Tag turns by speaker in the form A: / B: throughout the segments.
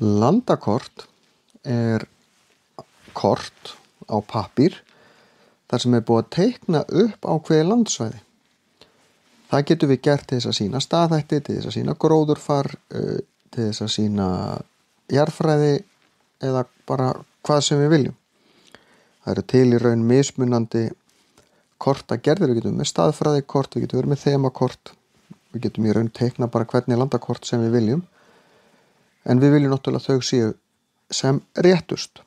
A: Landakort er kort á pappír þar sem er búið að teikna upp ákveðið landsvæði. Það getum við gert til þess að sýna staðhætti, til þess að sýna gróðurfar, til þess að sýna jarðfræði eða bara hvað sem við viljum. Það eru til í raun mismunandi kortagerðir. Við getum með staðfræðikort, við getum verið með þemakort, við getum í raun teikna bara hvernig landakort sem við viljum. En við viljum náttúrulega þau séu sem réttust.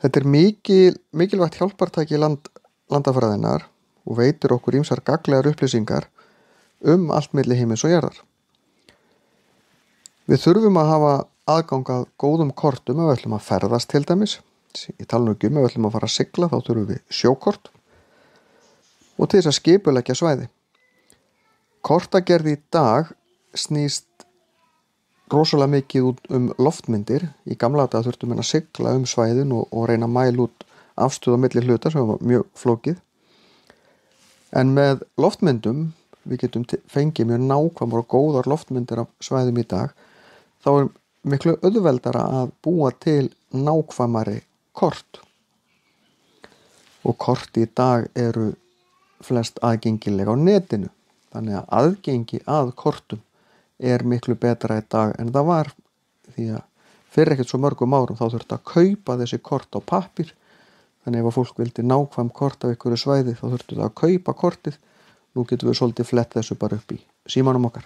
A: Þetta er mikilvægt hjálpartæki landafræðinnar og veitir okkur ýmsar gagnlegar upplýsingar allt milli himins og jarðar. Við þurfum að hafa aðgang að góðum kortum ef við ætlum að ferðast til dæmis. Ég tala nú ekki ef við ætlum að fara að sigla, þá þurfum við sjókort og til þess að skipuleggja svæði. Kortagerð í dag snýst rosalega mikið út loftmyndir. Í gamla daga þurftum við að sigla svæðin og reyna að mæla út afstöðu á milli hluta sem var mjög flókið. En með loftmyndum, við getum fengið mjög nákvæmar og góðar loftmyndir af svæðum í dag, þá er miklu auðveldara að búa til nákvæmari kort. Og kort í dag eru flest aðgengileg á netinu, þannig að aðgengi að kortum er miklu betra í dag en það var, því að fyrir ekkert svo mörgum árum þá þurfti að kaupa þessi kort á pappír. Þannig ef að fólk vildi nákvæm kort af einhverju svæði þá þurfti það að kaupa kortið. Nú getum við svolítið flett þessu bara upp í símanum okkar.